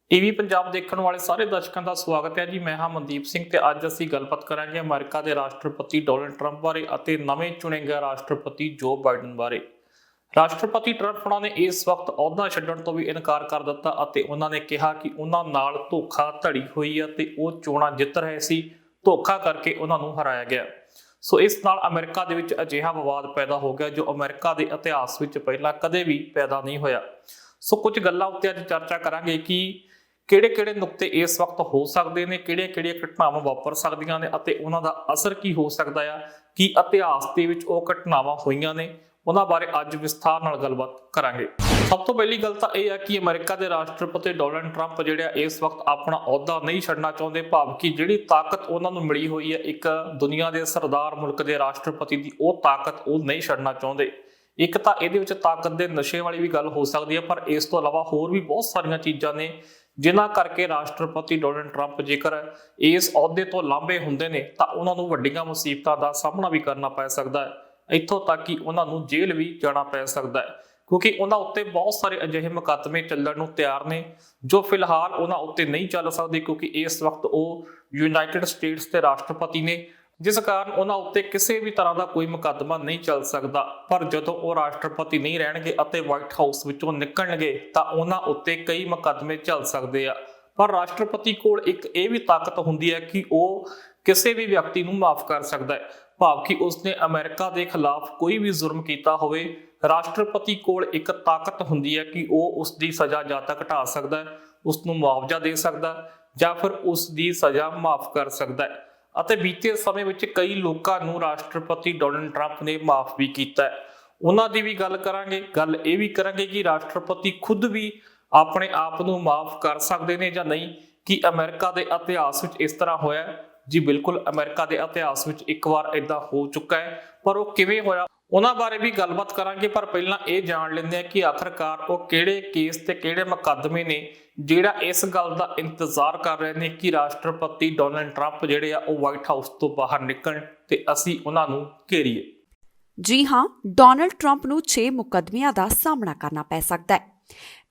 TV Punjab ਦੇਖਣ ਵਾਲੇ ਸਾਰੇ ਦਰਸ਼ਕਾਂ ਦਾ ਸਵਾਗਤ ਹੈ ਜੀ। ਮੈਂ ਹਾਂ ਮਨਦੀਪ ਸਿੰਘ ਤੇ ਅੱਜ ਅਸੀਂ ਗੱਲਬਾਤ ਕਰਾਂਗੇ ਅਮਰੀਕਾ ਦੇ ਰਾਸ਼ਟਰਪਤੀ ਡੋਨਲਡ ਟਰੰਪ ਬਾਰੇ ਅਤੇ ਨਵੇਂ ਚੁਣੇ ਗਏ ਰਾਸ਼ਟਰਪਤੀ ਜੋ ਬਾਈਡਨ ਬਾਰੇ। ਰਾਸ਼ਟਰਪਤੀ ਟਰੰਪ ਨੇ ਇਸ ਵਕਤ ਅਹੁਦਾ ਛੱਡਣ ਤੋਂ ਵੀ ਇਨਕਾਰ ਕਰ ਦਿੱਤਾ ਅਤੇ ਉਹਨਾਂ ਨੇ ਕਿਹਾ ਕਿ ਉਹਨਾਂ ਨਾਲ ਧੋਖਾ ਧੜੀ ਹੋਈ ਹੈ ਤੇ ਉਹ ਚੋਣਾਂ ਜਿੱਤ ਰਹੇ ਸੀ, ਧੋਖਾ ਕਰਕੇ ਉਹਨਾਂ ਨੂੰ ਹਰਾਇਆ ਗਿਆ। ਸੋ ਇਸ ਨਾਲ ਅਮਰੀਕਾ ਦੇ ਵਿੱਚ ਅਜਿਹਾ ਵਿਵਾਦ ਪੈਦਾ ਹੋ ਗਿਆ ਜੋ ਅਮਰੀਕਾ ਦੇ ਇਤਿਹਾਸ ਵਿੱਚ ਪਹਿਲਾਂ ਕਦੇ ਵੀ ਪੈਦਾ ਨਹੀਂ ਹੋਇਆ। ਸੋ ਕੁਝ ਗੱਲਾਂ ਉੱਤੇ ਅੱਜ ਚਰਚਾ ਕਰਾਂਗੇ ਕਿ ਕਿਹੜੇ-ਕਿਹੜੇ ਨੁਕਤੇ ਇਸ ਵਕਤ ਹੋ ਸਕਦੇ ਨੇ, ਕਿਹੜੀਆਂ-ਕਿਹੜੀਆਂ ਘਟਨਾਵਾਂ ਵਾਪਰ ਸਕਦੀਆਂ ਨੇ ਅਤੇ ਉਹਨਾਂ ਦਾ ਅਸਰ ਕੀ ਹੋ ਸਕਦਾ ਆ, ਕੀ ਇਤਿਹਾਸ ਦੇ ਵਿੱਚ ਉਹ ਘਟਨਾਵਾਂ ਹੋਈਆਂ ਨੇ, ਉਹਨਾਂ ਬਾਰੇ ਅੱਜ ਵਿਸਥਾਰ ਨਾਲ ਗੱਲਬਾਤ ਕਰਾਂਗੇ। ਸਭ ਤੋਂ ਪਹਿਲੀ ਗੱਲ ਤਾਂ ਇਹ ਹੈ ਕਿ ਅਮਰੀਕਾ ਦੇ ਰਾਸ਼ਟਰਪਤੀ ਡੋਨਲਡ ਟਰੰਪ ਜਿਹੜੇ ਆ ਇਸ ਵਕਤ ਆਪਣਾ ਅਹੁਦਾ ਨਹੀਂ ਛੱਡਣਾ ਚਾਹੁੰਦੇ, ਭਾਵ ਕਿ ਜਿਹੜੀ ਤਾਕਤ ਉਹਨਾਂ ਨੂੰ ਮਿਲੀ ਹੋਈ ਹੈ ਇੱਕ ਦੁਨੀਆ ਦੇ ਸਰਦਾਰ ਮੁਲਕ ਦੇ ਰਾਸ਼ਟਰਪਤੀ ਦੀ, ਉਹ ਤਾਕਤ ਉਹ ਨਹੀਂ ਛੱਡਣਾ ਚਾਹੁੰਦੇ। ਇੱਕ ਤਾਂ ਇਹਦੇ ਵਿੱਚ ਤਾਕਤ ਦੇ ਨਸ਼ੇ ਵਾਲੀ ਵੀ ਗੱਲ ਹੋ ਸਕਦੀ ਹੈ, ਪਰ ਇਸ ਤੋਂ ਇਲਾਵਾ ਹੋਰ ਵੀ ਬਹੁਤ ਸਾਰੀਆਂ ਚੀਜ਼ਾਂ ਨੇ ਜਿਨ੍ਹਾਂ ਕਰਕੇ ਰਾਸ਼ਟਰਪਤੀ ਡੋਨਲਡ ਟਰੰਪ ਜੇਕਰ ਇਸ ਅਹੁਦੇ ਤੋਂ ਲਾਂਭੇ ਹੁੰਦੇ ਨੇ ਤਾਂ ਉਹਨਾਂ ਨੂੰ ਵੱਡੀਆਂ ਮੁਸੀਬਤਾਂ ਦਾ ਸਾਹਮਣਾ ਵੀ ਕਰਨਾ ਪੈ ਸਕਦਾ ਹੈ। ਇੱਥੋਂ ਤੱਕ ਕਿ ਉਹਨਾਂ ਨੂੰ ਜੇਲ੍ਹ ਵੀ ਜਾਣਾ ਪੈ ਸਕਦਾ ਹੈ, ਕਿਉਂਕਿ ਉਹਨਾਂ ਉੱਤੇ ਬਹੁਤ ਸਾਰੇ ਅਜਿਹੇ ਮੁਕੱਦਮੇ ਚੱਲਣ ਨੂੰ ਤਿਆਰ ਨੇ ਜੋ ਫਿਲਹਾਲ ਉਹਨਾਂ ਉੱਤੇ ਨਹੀਂ ਚੱਲ ਸਕਦੇ, ਕਿਉਂਕਿ ਇਸ ਵਕਤ ਉਹ ਯੂਨਾਈਟਿਡ ਸਟੇਟਸ ਦੇ ਰਾਸ਼ਟਰਪਤੀ ਨੇ, ਜਿਸ ਕਾਰਨ ਉਹਨਾਂ ਉੱਤੇ ਕਿਸੇ ਵੀ ਤਰ੍ਹਾਂ ਦਾ ਕੋਈ ਮੁਕੱਦਮਾ ਨਹੀਂ ਚੱਲ ਸਕਦਾ। ਪਰ ਜਦੋਂ ਉਹ ਰਾਸ਼ਟਰਪਤੀ ਨਹੀਂ ਰਹਿਣਗੇ ਅਤੇ ਵਾਈਟ ਹਾਊਸ ਵਿੱਚੋਂ ਨਿਕਲਣਗੇ ਤਾਂ ਉਹਨਾਂ ਉੱਤੇ ਕਈ ਮੁਕੱਦਮੇ ਚੱਲ ਸਕਦੇ ਆ। ਪਰ ਰਾਸ਼ਟਰਪਤੀ ਕੋਲ ਇੱਕ ਇਹ ਵੀ ਤਾਕਤ ਹੁੰਦੀ ਹੈ ਕਿ ਉਹ ਕਿਸੇ ਵੀ ਵਿਅਕਤੀ ਨੂੰ ਮਾਫ ਕਰ ਸਕਦਾ ਹੈ, ਭਾਵ ਕਿ ਉਸਨੇ ਅਮਰੀਕਾ ਦੇ ਖਿਲਾਫ ਕੋਈ ਵੀ ਜ਼ੁਲਮ ਕੀਤਾ ਹੋਵੇ, ਰਾਸ਼ਟਰਪਤੀ ਕੋਲ ਇੱਕ ਤਾਕਤ ਹੁੰਦੀ ਹੈ ਕਿ ਉਹ ਉਸ ਦੀ ਸਜ਼ਾ ਜਾਂ ਤਾਂ ਘਟਾ ਸਕਦਾ ਹੈ, ਉਸ ਨੂੰ ਮੁਆਵਜ਼ਾ ਦੇ ਸਕਦਾ ਜਾਂ ਫਿਰ ਉਸ ਦੀ ਸਜ਼ਾ ਮਾਫ ਕਰ ਸਕਦਾ ਹੈ। ਅਤੇ ਬੀਤੇ ਸਮੇਂ ਵਿੱਚ ਕਈ ਲੋਕਾਂ ਨੂੰ ਰਾਸ਼ਟਰਪਤੀ ਡੋਨਲਡ ਟਰੰਪ ਨੇ ਮਾਫ ਵੀ ਕੀਤਾ ਹੈ। ਉਹਨਾਂ ਦੀ ਵੀ ਗੱਲ ਕਰਾਂਗੇ। ਗੱਲ ਇਹ ਵੀ ਕਰਾਂਗੇ ਕਿ ਰਾਸ਼ਟਰਪਤੀ ਖੁਦ ਵੀ ਆਪਣੇ ਆਪ ਨੂੰ ਮਾਫ ਕਰ ਸਕਦੇ ਨੇ ਜਾਂ ਨਹੀਂ। ਕਿ ਅਮਰੀਕਾ ਦੇ ਇਤਿਹਾਸ ਵਿੱਚ ਇਸ ਤਰ੍ਹਾਂ ਹੋਇਆ? ਜੀ ਬਿਲਕੁਲ, ਅਮਰੀਕਾ ਦੇ ਇਤਿਹਾਸ ਵਿੱਚ ਇੱਕ ਵਾਰ ਏਦਾਂ ਹੋ ਚੁੱਕਾ ਹੈ, ਪਰ ਉਹ ਕਿਵੇਂ ਹੋਇਆ ਉਹਨਾਂ ਬਾਰੇ ਵੀ ਗੱਲਬਾਤ ਕਰਾਂਗੇ। ਪਰ ਪਹਿਲਾਂ ਇਹ ਜਾਣ ਲੈਂਦੇ ਹਾਂ ਕਿ ਆਖਰਕਾਰ ਉਹ ਕਿਹੜੇ ਕੇਸ ਤੇ ਕਿਹੜੇ ਮੁਕੱਦਮੇ ਨੇ ਜਿਹੜਾ ਇਸ ਗੱਲ ਦਾ ਇੰਤਜ਼ਾਰ ਕਰ ਰਹੇ ਨੇ ਕਿ ਰਾਸ਼ਟਰਪਤੀ ਡੋਨਲਡ ਟਰੰਪ ਜਿਹੜੇ ਆ ਉਹ ਵਾਈਟ ਹਾਊਸ ਤੋਂ ਬਾਹਰ ਨਿਕਲਣ ਤੇ ਅਸੀਂ ਉਹਨਾਂ ਨੂੰ ਘੇਰੀਏ। ਜੀ ਹਾਂ, ਡੋਨਲਡ ਟਰੰਪ ਨੂੰ 6 ਮੁਕੱਦਮਿਆਂ ਦਾ ਸਾਹਮਣਾ ਕਰਨਾ ਪੈ ਸਕਦਾ ਹੈ।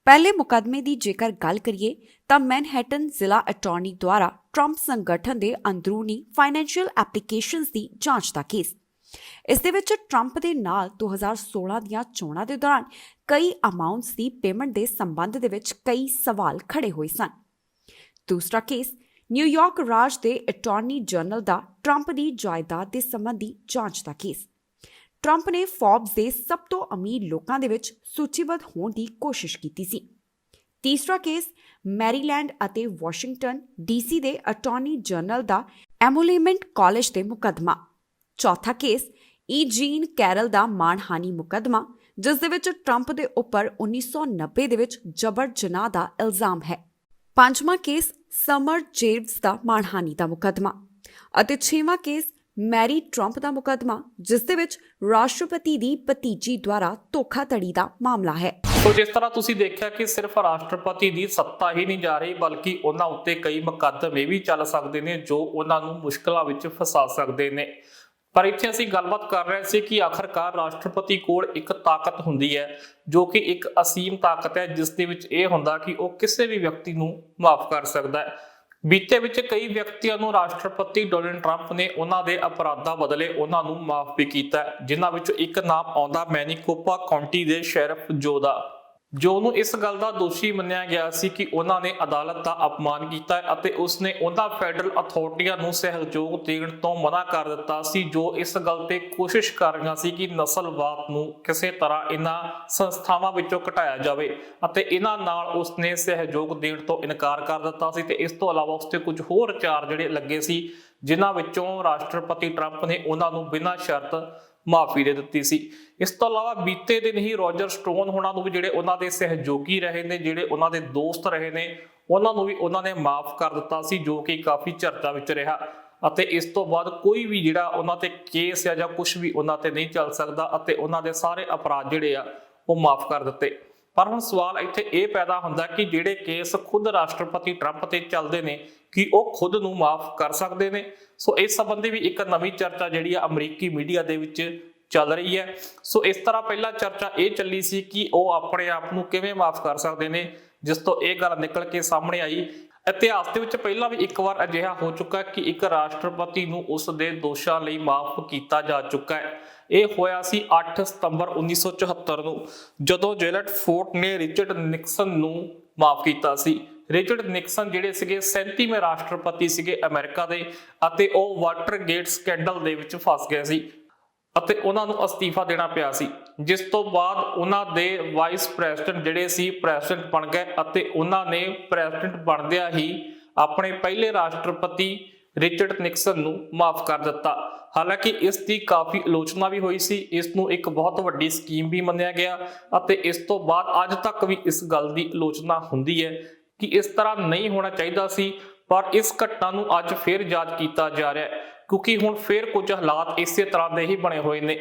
ਪਹਿਲੇ ਮੁਕੱਦਮੇ ਦੀ ਜੇਕਰ ਗੱਲ ਕਰੀਏ ਤਾਂ ਮੈਨਹੈਟਨ ਜ਼ਿਲ੍ਹਾ ਅਟਾਰਨੀ ਦੁਆਰਾ ਟਰੰਪ ਸੰਗਠਨ ਦੇ ਅੰਦਰੂਨੀ ਫਾਈਨੈਂਸ਼ੀਅਲ ਐਪਲੀਕੇਸ਼ਨਸ ਦੀ ਜਾਂਚ ਦਾ ਕੇਸ। ਇਸ ਦੇ ਵਿੱਚ ਟਰੰਪ ਦੇ ਨਾਲ 2016 ਦੀਆਂ ਚੋਣਾਂ ਦੇ ਦੌਰਾਨ ਕਈ ਅਮਾਉਂਟਸ ਦੀ ਪੇਮੈਂਟ ਦੇ ਸੰਬੰਧ ਦੇ ਵਿੱਚ ਕਈ ਸਵਾਲ ਖੜੇ ਹੋਏ ਸਨ। ਦੂਸਰਾ ਕੇਸ ਨਿਊਯਾਰਕ ਰਾਜ ਦੇ ਅਟਾਰਨੀ ਜਨਰਲ ਦਾ ਟਰੰਪ ਦੀ ਜਾਇਦਾਦ ਦੇ ਸੰਬੰਧੀ ਜਾਂਚ ਦਾ ਕੇਸ। ਟਰੰਪ ਨੇ ਫੋਰਬਸ ਦੇ ਸਭ ਤੋਂ ਅਮੀਰ ਲੋਕਾਂ ਦੇ ਵਿੱਚ ਸੂਚੀਬੱਧ ਹੋਣ ਦੀ ਕੋਸ਼ਿਸ਼ ਕੀਤੀ ਸੀ। ਤੀਸਰਾ ਕੇਸ ਮੈਰੀਲੈਂਡ ਅਤੇ ਵਾਸ਼ਿੰਗਟਨ ਡੀਸੀ ਦੇ ਅਟਾਰਨੀ ਜਨਰਲ ਦਾ ਐਮੋਲੇਮੈਂਟ ਕਾਲਜ ਦੇ ਮੁਕੱਦਮਾ। ਚੌਥਾ ਕੇਸ ਜੀਨ ਕੈਰਲ ਦਾ ਮਾਣਹਾਨੀ ਮੁਕੱਦਮਾ, ਜਿਸ ਦੇ ਵਿੱਚ ਟਰੰਪ ਦੇ ਉੱਪਰ 1990 ਦੇ ਵਿੱਚ ਜਬਰ ਜਨਾਹ ਦਾ ਇਲਜ਼ਾਮ ਹੈ। ਪੰਜਵਾਂ ਕੇਸ ਸਮਰ ਜੇਵਸ ਦਾ ਮਾਣਹਾਨੀ ਦਾ ਮੁਕੱਦਮਾ ਅਤੇ ਛੇਵਾਂ ਕੇਸ ਮੈਰੀ ਟਰੰਪ ਦਾ ਮੁਕੱਦਮਾ, ਜਿਸ ਦੇ ਵਿੱਚ ਰਾਸ਼ਟਰਪਤੀ ਦੀ ਭਤੀਜੀ ਦੁਆਰਾ ਧੋਖਾਧੜੀ ਦਾ ਮਾਮਲਾ ਹੈ। ਸੋ ਜਿਸ ਤਰ੍ਹਾਂ ਤੁਸੀਂ ਦੇਖਿਆ ਕਿ ਸਿਰਫ ਰਾਸ਼ਟਰਪਤੀ ਦੀ ਸੱਤਾ ਹੀ ਨਹੀਂ ਜਾ ਰਹੀ, ਬਲਕਿ ਉਹਨਾਂ ਉੱਤੇ ਕਈ ਮੁਕੱਦਮੇ ਵੀ ਚੱਲ ਸਕਦੇ ਨੇ ਜੋ ਉਹਨਾਂ ਨੂੰ ਮੁਸ਼ਕਲਾਂ ਵਿੱਚ ਫਸਾ ਸਕਦੇ ਨੇ। ਪਰ ਇੱਥੇ ਅਸੀਂ ਗੱਲਬਾਤ ਕਰ ਰਹੇ ਸੀ ਕਿ ਆਖਰਕਾਰ ਰਾਸ਼ਟਰਪਤੀ ਕੋਲ ਇੱਕ ਤਾਕਤ ਹੁੰਦੀ ਹੈ ਜੋ ਕਿ ਇੱਕ ਅਸੀਮ ਤਾਕਤ ਹੈ, ਜਿਸ ਦੇ ਵਿੱਚ ਇਹ ਹੁੰਦਾ ਕਿ ਉਹ ਕਿਸੇ ਵੀ ਵਿਅਕਤੀ ਨੂੰ ਮਾਫ ਕਰ ਸਕਦਾ ਹੈ। ਬੀਤੇ ਵਿੱਚ ਕਈ ਵਿਅਕਤੀਆਂ ਨੂੰ ਰਾਸ਼ਟਰਪਤੀ ਡੋਨਲਡ ਟਰੰਪ ਨੇ ਉਹਨਾਂ ਦੇ ਅਪਰਾਧਾਂ ਬਦਲੇ ਉਹਨਾਂ ਨੂੰ ਮਾਫ ਵੀ ਕੀਤਾ, ਜਿਨ੍ਹਾਂ ਵਿੱਚੋਂ ਇੱਕ ਨਾਮ ਆਉਂਦਾ ਮੈਨੀਕੋਪਾ ਕਾਉਂਟੀ ਦੇ ਸ਼ੈਰਿਫ ਜੋ ਦਾ, ਜੋ ਨੂੰ ਇਸ ਗੱਲ ਦਾ ਦੋਸ਼ੀ ਮੰਨਿਆ ਗਿਆ ਸੀ ਕਿ ਉਹਨਾਂ ਨੇ ਅਦਾਲਤ ਦਾ ਅਪਮਾਨ ਕੀਤਾ ਅਤੇ ਉਸਨੇ ਉਹਨਾਂ ਫੈਡਰਲ ਅਥਾਰਟੀਆਂ ਨੂੰ ਸਹਿਯੋਗ ਦੇਣ ਤੋਂ ਮਨਾ ਕਰ ਦਿੱਤਾ ਸੀ ਜੋ ਇਸ ਗੱਲ ਤੇ ਕੋਸ਼ਿਸ਼ ਕਰ ਰਹੀਆਂ ਸੀ ਕਿ ਨਸਲਵਾਦ ਨੂੰ ਕਿਸੇ ਤਰ੍ਹਾਂ ਇਹਨਾਂ ਸੰਸਥਾਵਾਂ ਵਿੱਚੋਂ ਘਟਾਇਆ ਜਾਵੇ, ਅਤੇ ਇਹਨਾਂ ਨਾਲ ਉਸਨੇ ਸਹਿਯੋਗ ਦੇਣ ਤੋਂ ਇਨਕਾਰ ਕਰ ਦਿੱਤਾ ਸੀ। ਤੇ ਇਸ ਤੋਂ ਇਲਾਵਾ ਉਸ ਤੇ ਕੁਝ ਹੋਰ ਚਾਰ ਜਿਹੜੇ ਲੱਗੇ ਸੀ, ਜਿਨ੍ਹਾਂ ਵਿੱਚੋਂ ਰਾਸ਼ਟਰਪਤੀ ਟਰੰਪ ਨੇ ਉਹਨਾਂ ਨੂੰ ਬਿਨਾਂ ਸ਼ਰਤ ਮਾਫੀ ਦੇ ਦਿੱਤੀ ਸੀ। ਇਸ ਤੋਂ ਇਲਾਵਾ ਬੀਤੇ ਦਿਨ ਹੀ ਰੋਜਰ ਸਟੋਨ ਹੋਣਾ ਨੂੰ ਵੀ, ਜਿਹੜੇ ਉਹਨਾਂ ਦੇ ਸਹਿਯੋਗੀ ਰਹੇ ਨੇ, ਜਿਹੜੇ ਉਹਨਾਂ ਦੇ ਦੋਸਤ ਰਹੇ ਨੇ, ਉਹਨਾਂ ਨੂੰ ਵੀ ਉਹਨਾਂ ਨੇ ਮਾਫ ਕਰ ਦਿੱਤਾ ਸੀ, ਜੋ ਕਿ ਕਾਫੀ ਚਰਚਾ ਵਿੱਚ ਰਿਹਾ। ਅਤੇ ਇਸ ਤੋਂ ਬਾਅਦ ਕੋਈ ਵੀ ਜਿਹੜਾ ਉਹਨਾਂ ਤੇ ਕੇਸ ਜਾਂ ਕੁਝ ਵੀ ਉਹਨਾਂ ਤੇ ਨਹੀਂ ਚੱਲ ਸਕਦਾ ਅਤੇ ਉਹਨਾਂ ਦੇ ਸਾਰੇ ਅਪਰਾਧ ਜਿਹੜੇ ਆ ਉਹ ਮਾਫ ਕਰ ਦਿੱਤੇ। ਪਰ ਹੁਣ ਸਵਾਲ ਇੱਥੇ ਇਹ ਪੈਦਾ ਹੁੰਦਾ ਕਿ ਜਿਹੜੇ ਕੇਸ ਖੁਦ ਰਾਸ਼ਟਰਪਤੀ ਟਰੰਪ ਤੇ ਚੱਲਦੇ ਨੇ, ਕਿ ਉਹ ਖੁਦ ਨੂੰ ਮਾਫ ਕਰ ਸਕਦੇ ਨੇ? ਸੋ ਇਸ ਸੰਬੰਧੀ ਵੀ ਇੱਕ ਨਵੀਂ ਚਰਚਾ ਜਿਹੜੀ ਆ ਅਮਰੀਕੀ ਮੀਡੀਆ ਦੇ ਵਿੱਚ ਚੱਲ ਰਹੀ ਹੈ। ਸੋ ਇਸ ਤਰ੍ਹਾਂ ਪਹਿਲਾਂ ਚਰਚਾ ਇਹ ਚੱਲੀ ਸੀ ਕਿ ਉਹ ਆਪਣੇ ਆਪ ਨੂੰ ਕਿਵੇਂ ਮਾਫ ਕਰ ਸਕਦੇ ਨੇ ਜਿਸ ਤੋਂ ਇਹ ਗੱਲ ਨਿਕਲ ਕੇ ਸਾਹਮਣੇ ਆਈ। ਇਤਿਹਾਸ ਦੇ ਵਿੱਚ ਪਹਿਲਾਂ ਵੀ ਇੱਕ ਵਾਰ ਅਜਿਹਾ ਹੋ ਚੁੱਕਾ ਕਿ ਇੱਕ ਰਾਸ਼ਟਰਪਤੀ ਨੂੰ ਉਸ ਦੇ ਦੋਸ਼ਾਂ ਲਈ ਮਾਫ ਕੀਤਾ ਜਾ ਚੁੱਕਾ ਹੈ। ਇਹ ਹੋਇਆ ਸੀ 8 ਸਤੰਬਰ 1974 ਨੂੰ, ਜਦੋਂ ਜੈਰਲਡ ਫੋਰਡ ਨੇ ਰਿਚਰਡ ਨਿਕਸਨ ਨੂੰ ਮਾਫ ਕੀਤਾ ਸੀ। ਰਿਚਰਡ ਨਿਕਸਨ ਜਿਹੜੇ ਸੀਗੇ 37ਵੇਂ ਰਾਸ਼ਟਰਪਤੀ ਸੀਗੇ ਅਮਰੀਕਾ ਦੇ, ਅਤੇ ਉਹ ਵਾਟਰਗੇਟ ਸਕੈਂਡਲ ਦੇ ਵਿੱਚ ਫਸ ਗਏ ਸੀ ਅਤੇ ਉਹਨਾਂ ਨੂੰ ਅਸਤੀਫਾ ਦੇਣਾ ਪਿਆ ਸੀ, ਜਿਸ ਤੋਂ ਬਾਅਦ ਉਹਨਾਂ ਦੇ ਵਾਈਸ ਪ੍ਰੈਜ਼ੀਡੈਂਟ ਜਿਹੜੇ ਸੀ ਪ੍ਰੈਜ਼ੀਡੈਂਟ ਬਣ ਗਏ ਅਤੇ ਉਹਨਾਂ ਨੇ ਪ੍ਰੈਜ਼ੀਡੈਂਟ ਬਣਦਿਆਂ ਹੀ ਆਪਣੇ ਪਹਿਲੇ ਰਾਸ਼ਟਰਪਤੀ ਰਿਚਰਡ ਨਿਕਸਨ ਨੂੰ ਮਾਫ ਕਰ ਦਿੱਤਾ। ਹਾਲਾਂਕਿ ਇਸ ਦੀ ਕਾਫੀ ਆਲੋਚਨਾ ਵੀ ਹੋਈ ਸੀ, ਇਸ ਨੂੰ ਇੱਕ ਬਹੁਤ ਵੱਡੀ ਸਕੀਮ ਵੀ ਮੰਨਿਆ ਗਿਆ ਅਤੇ ਇਸ ਤੋਂ ਬਾਅਦ ਅੱਜ ਤੱਕ ਵੀ ਇਸ ਗੱਲ ਦੀ ਆਲੋਚਨਾ ਹੁੰਦੀ ਹੈ ਕਿ ਇਸ ਤਰ੍ਹਾਂ ਨਹੀਂ ਹੋਣਾ ਚਾਹੀਦਾ ਸੀ। ਪਰ ਇਸ ਘਟਨਾ ਨੂੰ ਅੱਜ ਫਿਰ ਜਾਂਚ ਕੀਤਾ ਜਾ ਰਿਹਾ ਹੈ, ਕਿਉਂਕਿ ਹੁਣ ਫਿਰ ਕੁਝ ਹਾਲਾਤ ਇਸੇ ਤਰ੍ਹਾਂ ਦੇ ਹੀ ਬਣੇ ਹੋਏ ਨੇ।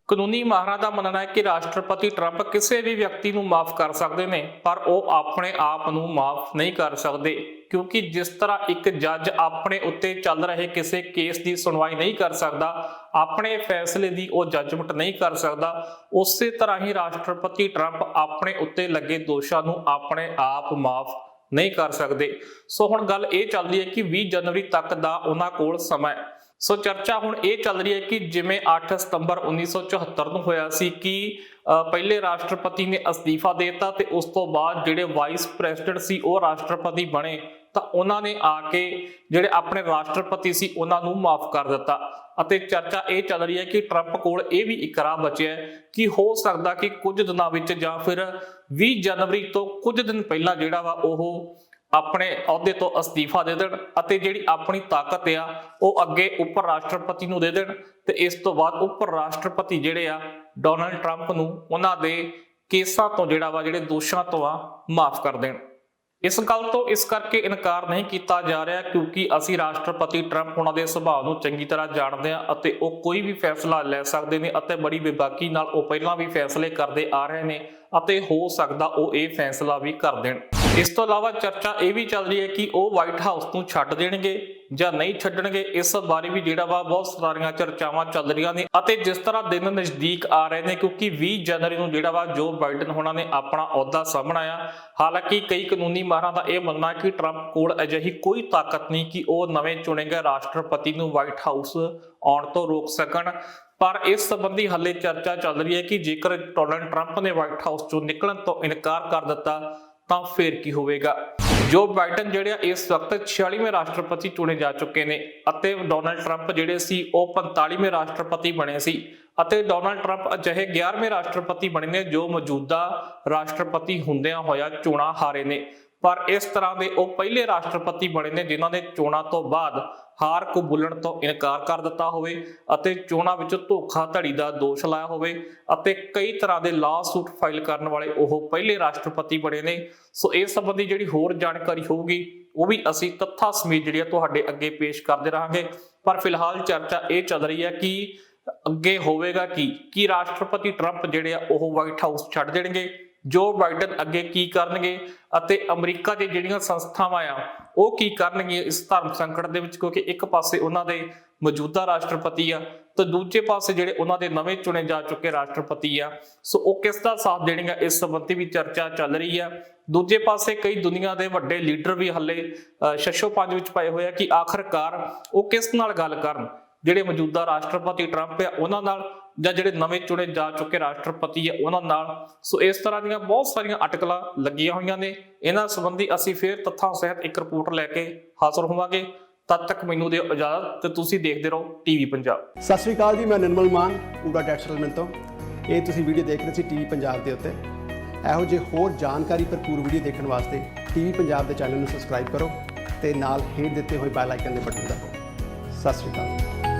ਕਾਨੂੰਨੀ ਮਾਹਰਾਂ ਦਾ ਮੰਨਣਾ ਹੈ ਕਿ ਰਾਸ਼ਟਰਪਤੀ ਟਰੰਪ ਕਿਸੇ ਵੀ ਵਿਅਕਤੀ ਨੂੰ ਮਾਫ ਕਰ ਸਕਦੇ ਨੇ, ਪਰ ਉਹ ਆਪਣੇ ਆਪ ਨੂੰ ਮਾਫ ਨਹੀਂ ਕਰ ਸਕਦੇ, ਕਿਉਂਕਿ ਜਿਸ ਤਰ੍ਹਾਂ ਇੱਕ ਜੱਜ ਆਪਣੇ ਉੱਤੇ ਚੱਲ ਰਹੇ ਕਿਸੇ ਕੇਸ ਦੀ ਸੁਣਵਾਈ ਨਹੀਂ ਕਰ ਸਕਦਾ, ਆਪਣੇ ਫੈਸਲੇ ਦੀ ਉਹ ਜੱਜਮੈਂਟ ਨਹੀਂ ਕਰ ਸਕਦਾ, ਉਸੇ ਤਰ੍ਹਾਂ ਹੀ ਰਾਸ਼ਟਰਪਤੀ ਟਰੰਪ ਆਪਣੇ ਉੱਤੇ ਲੱਗੇ ਦੋਸ਼ਾਂ ਨੂੰ ਆਪਣੇ ਆਪ ਮਾਫ ਨਹੀਂ ਕਰ ਸਕਦੇ। ਸੋ ਹੁਣ ਗੱਲ ਇਹ ਚੱਲਦੀ ਹੈ ਕਿ 20 ਜਨਵਰੀ ਤੱਕ ਦਾ ਉਹਨਾਂ ਕੋਲ ਸਮਾਂ ਹੈ। ਸੋ ਚਰਚਾ ਹੁਣ ਇਹ ਚੱਲ ਰਹੀ ਹੈ ਕਿ ਜਿਵੇਂ 8 ਸਤੰਬਰ 1974 ਨੂੰ ਹੋਇਆ ਸੀ ਕਿ ਪਹਿਲੇ ਰਾਸ਼ਟਰਪਤੀ ਨੇ ਅਸਤੀਫਾ ਦੇ ਦਿੱਤਾ ਤੇ ਉਸ ਤੋਂ ਬਾਅਦ ਜਿਹੜੇ ਵਾਈਸ ਪ੍ਰੈਜ਼ੀਡੈਂਟ ਸੀ ਉਹ ਰਾਸ਼ਟਰਪਤੀ ਬਣੇ, ਤਾਂ ਉਹਨਾਂ ਨੇ ਆ ਕੇ ਜਿਹੜੇ ਆਪਣੇ ਰਾਸ਼ਟਰਪਤੀ ਸੀ ਉਹਨਾਂ ਨੂੰ ਮਾਫ ਕਰ ਦਿੱਤਾ। ਅਤੇ ਚਰਚਾ ਇਹ ਚੱਲ ਰਹੀ ਹੈ ਕਿ ਟਰੰਪ ਕੋਲ ਇਹ ਵੀ ਇੱਕ ਰਾਹ ਬਚਿਆ ਕਿ ਹੋ ਸਕਦਾ ਕਿ ਕੁਝ ਦਿਨਾਂ ਵਿੱਚ ਜਾਂ ਫਿਰ 20 ਜਨਵਰੀ ਤੋਂ ਕੁਝ ਦਿਨ ਪਹਿਲਾਂ ਜਿਹੜਾ ਵਾ ਉਹ ਆਪਣੇ ਅਹੁਦੇ ਤੋਂ ਅਸਤੀਫਾ ਦੇ ਦੇਣ ਅਤੇ ਜਿਹੜੀ ਆਪਣੀ ਤਾਕਤ ਆ ਉਹ ਅੱਗੇ ਉੱਪਰ ਰਾਸ਼ਟਰਪਤੀ ਨੂੰ ਦੇ ਦੇਣ, ਤੇ ਇਸ ਤੋਂ ਬਾਅਦ ਉੱਪਰ ਰਾਸ਼ਟਰਪਤੀ ਜਿਹੜੇ ਆ ਡੋਨਾਲਡ ਟਰੰਪ ਨੂੰ ਉਹਨਾਂ ਦੇ ਕੇਸਾਂ ਤੋਂ ਜਿਹੜੇ ਦੋਸ਼ਾਂ ਤੋਂ ਆ ਮਾਫ ਕਰ ਦੇਣ। ਇਸ ਗੱਲ ਤੋਂ ਇਸ ਕਰਕੇ ਇਨਕਾਰ ਨਹੀਂ ਕੀਤਾ ਜਾ ਰਿਹਾ ਕਿਉਂਕਿ ਅਸੀਂ ਰਾਸ਼ਟਰਪਤੀ ਟਰੰਪ ਉਹਨਾਂ ਦੇ ਸੁਭਾਅ ਨੂੰ ਚੰਗੀ ਤਰ੍ਹਾਂ ਜਾਣਦੇ ਹਾਂ ਅਤੇ ਉਹ ਕੋਈ ਵੀ ਫੈਸਲਾ ਲੈ ਸਕਦੇ ਨੇ ਅਤੇ ਬੜੀ ਬੇਬਾਕੀ ਨਾਲ ਉਹ ਪਹਿਲਾਂ ਵੀ ਫੈਸਲੇ ਕਰਦੇ ਆ ਰਹੇ ਨੇ ਅਤੇ ਹੋ ਸਕਦਾ ਉਹ ਇਹ ਫੈਸਲਾ ਵੀ ਕਰ ਦੇਣ। ਇਸ ਤੋਂ ਇਲਾਵਾ ਚਰਚਾ ਇਹ ਵੀ ਚੱਲ ਰਹੀ ਹੈ ਕਿ ਉਹ ਵਾਈਟ ਹਾਊਸ ਨੂੰ ਛੱਡ ਦੇਣਗੇ ਜਾਂ ਨਹੀਂ ਛੱਡਣਗੇ, ਇਸ ਬਾਰੇ ਵੀ ਬਹੁਤ ਸਾਰੀਆਂ ਚਰਚਾਵਾਂ ਚੱਲ ਰਹੀਆਂ ਨੇ। ਅਤੇ ਜਿਸ ਤਰ੍ਹਾਂ ਦਿਨ ਨਜ਼ਦੀਕ ਆ ਰਹੇ ਨੇ ਕਿਉਂਕਿ 20 ਜਨਵਰੀ ਨੂੰ ਜੋ ਬਾਈਡਨ ਹੋਣਾ ਨੇ ਆਪਣਾ ਅਹੁਦਾ ਸਾਂਭਣਾ ਆ। ਹਾਲਾਂਕਿ ਕਈ ਕਾਨੂੰਨੀ ਮਾਹਰਾਂ ਦਾ ਇਹ ਮੰਨਣਾ ਕਿ ਟਰੰਪ ਕੋਲ ਅਜਿਹੀ ਕੋਈ ਤਾਕਤ ਨਹੀਂ ਕਿ ਉਹ ਨਵੇਂ ਚੁਣੇ ਗਏ ਰਾਸ਼ਟਰਪਤੀ ਨੂੰ ਵਾਈਟ ਹਾਊਸ ਆਉਣ ਤੋਂ ਰੋਕ ਸਕਣ। ਪਰ ਇਸ ਸੰਬੰਧੀ ਹਾਲੇ ਚਰਚਾ ਚੱਲ ਰਹੀ ਹੈ ਕਿ ਜੇਕਰ ਡੋਨਾਲਡ ਟਰੰਪ ਨੇ ਵਾਈਟ ਹਾਊਸ ਚੋਂ ਨਿਕਲਣ ਤੋਂ ਇਨਕਾਰ ਕਰ ਦਿੱਤਾ ਤਾਂ ਫਿਰ ਕੀ ਹੋਵੇਗਾ। ਜੋ ਬਾਈਡਨ ਜਿਹੜੇ ਇਸ ਵਕਤ 46ਵੇਂ ਰਾਸ਼ਟਰਪਤੀ ਚੁਣੇ ਜਾ ਚੁੱਕੇ ਨੇ ਅਤੇ ਡੋਨਾਲਡ ਟਰੰਪ ਜਿਹੜੇ ਸੀ ਉਹ 45ਵੇਂ ਰਾਸ਼ਟਰਪਤੀ ਬਣੇ ਸੀ ਅਤੇ ਡੋਨਾਲਡ ਟਰੰਪ ਅਜਿਹੇ 11ਵੇਂ ਰਾਸ਼ਟਰਪਤੀ ਬਣੇ ਨੇ ਜੋ ਮੌਜੂਦਾ ਰਾਸ਼ਟਰਪਤੀ ਹੁੰਦਿਆਂ ਹੋਇਆ ਚੋਣਾਂ ਹਾਰੇ ਨੇ। ਪਰ ਇਸ ਤਰ੍ਹਾਂ ਦੇ ਉਹ ਪਹਿਲੇ ਰਾਸ਼ਟਰਪਤੀ ਬਣੇ ਨੇ ਜਿਨ੍ਹਾਂ ਨੇ ਚੋਣਾਂ ਤੋਂ ਬਾਅਦ ਹਾਰ ਕਬੂਲਣ ਤੋਂ ਇਨਕਾਰ ਕਰ ਦਿੱਤਾ ਹੋਵੇ ਅਤੇ ਚੋਣਾਂ ਵਿੱਚ ਧੋਖਾਧੜੀ ਦਾ ਦੋਸ਼ ਲਾਇਆ ਹੋਵੇ ਅਤੇ ਕਈ ਤਰ੍ਹਾਂ ਦੇ ਲਾ ਸੂਟ ਫਾਈਲ ਕਰਨ ਵਾਲੇ ਉਹ ਪਹਿਲੇ ਰਾਸ਼ਟਰਪਤੀ ਬਣੇ ਨੇ। ਸੋ ਇਸ ਸੰਬੰਧੀ ਜਿਹੜੀ ਹੋਰ ਜਾਣਕਾਰੀ ਹੋਊਗੀ ਉਹ ਵੀ ਅਸੀਂ ਤੱਥਾਂ ਸਮੇਤ ਜਿਹੜੀ ਤੁਹਾਡੇ ਅੱਗੇ ਪੇਸ਼ ਕਰਦੇ ਰਹਾਂਗੇ। ਪਰ ਫਿਲਹਾਲ ਚਰਚਾ ਇਹ ਚੱਲ ਰਹੀ ਹੈ ਕਿ ਅੱਗੇ ਹੋਵੇਗਾ ਕੀ ਰਾਸ਼ਟਰਪਤੀ ਟਰੰਪ ਜਿਹੜੇ ਆ ਉਹ ਵਾਈਟ ਹਾਊਸ ਛੱਡ ਦੇਣਗੇ, ਜੋ ਬਾਈਡਨ ਅੱਗੇ ਕੀ ਕਰਨਗੇ ਅਤੇ ਅਮਰੀਕਾ ਦੇ ਜਿਹੜੀਆਂ ਸੰਸਥਾਵਾਂ ਆ ਉਹ ਕੀ ਕਰਨਗੀਆਂ ਇਸ ਧਰਮ ਸੰਕਟ ਦੇ ਵਿੱਚ, ਕਿਉਂਕਿ ਇੱਕ ਪਾਸੇ ਉਹਨਾਂ ਦੇ ਮੌਜੂਦਾ ਰਾਸ਼ਟਰਪਤੀ ਆ ਤੇ ਦੂਜੇ ਪਾਸੇ ਜਿਹੜੇ ਉਹਨਾਂ ਦੇ ਨਵੇਂ ਚੁਣੇ ਜਾ ਚੁੱਕੇ ਰਾਸ਼ਟਰਪਤੀ ਆ, ਸੋ ਉਹ ਕਿਸ ਦਾ ਸਾਥ ਦੇਣਗੇ ਇਸ ਸੰਬੰਧੀ ਵੀ ਚਰਚਾ ਚੱਲ ਰਹੀ ਆ। ਦੂਜੇ ਪਾਸੇ ਕਈ ਦੁਨੀਆ ਦੇ ਵੱਡੇ ਲੀਡਰ ਵੀ ਹੱਲੇ ਸ਼ਸ਼ੋਪੰਜ ਵਿੱਚ ਪਏ ਹੋਏ ਆ ਕਿ ਆਖਰਕਾਰ ਉਹ ਕਿਸ ਨਾਲ ਗੱਲ ਕਰਨ, ਜਿਹੜੇ ਮੌਜੂਦਾ ਰਾਸ਼ਟਰਪਤੀ ਟਰੰਪ ਆ ਉਹਨਾਂ ਨਾਲ ਜਾਂ ਜਿਹੜੇ ਨਵੇਂ ਚੁਣੇ ਜਾ ਚੁੱਕੇ ਰਾਸ਼ਟਰਪਤੀ ਆ ਉਹਨਾਂ ਨਾਲ। ਸੋ ਇਸ ਤਰ੍ਹਾਂ ਦੀਆਂ ਬਹੁਤ ਸਾਰੀਆਂ ਅਟਕਲਾਂ ਲੱਗੀਆਂ ਹੋਈਆਂ ਨੇ। ਇਹਨਾਂ ਸੰਬੰਧੀ ਅਸੀਂ ਫਿਰ ਤੱਥਾਂ ਸਹਿਤ ਇੱਕ ਰਿਪੋਰਟ ਲੈ ਕੇ ਹਾਜ਼ਰ ਹੋਵਾਂਗੇ। ਤਦ ਤੱਕ ਮੈਨੂੰ ਦਿਓ ਇਜਾਜ਼ਤ ਤੇ ਤੁਸੀਂ ਦੇਖਦੇ ਰਹੋ ਟੀਵੀ ਪੰਜਾਬ। ਸਤਿ ਸ਼੍ਰੀ ਅਕਾਲ ਜੀ, ਮੈਂ ਨਿਰਮਲ ਮਾਨ ਪੂਰਾ ਟੈਕਸ ਸੈਟਲਮੈਂਟ ਤੋਂ। ਇਹ ਤੁਸੀਂ ਵੀਡੀਓ ਦੇਖ ਰਹੇ ਸੀ ਟੀਵੀ ਪੰਜਾਬ ਦੇ ਉੱਤੇ। ਇਹੋ ਜਿਹੇ ਹੋਰ ਜਾਣਕਾਰੀ ਭਰਪੂਰ ਵੀਡੀਓ ਦੇਖਣ ਵਾਸਤੇ ਟੀਵੀ ਪੰਜਾਬ ਦੇ ਚੈਨਲ ਨੂੰ ਸਬਸਕ੍ਰਾਈਬ ਕਰੋ ਤੇ ਨਾਲ ਹੇਠ ਦਿੱਤੇ ਹੋਏ ਬੈਲ ਆਈਕਨ ਦੇ ਬਟਨ ਦਬਾਓ। ਸਤਿ ਸ਼੍ਰੀ ਅਕਾਲ।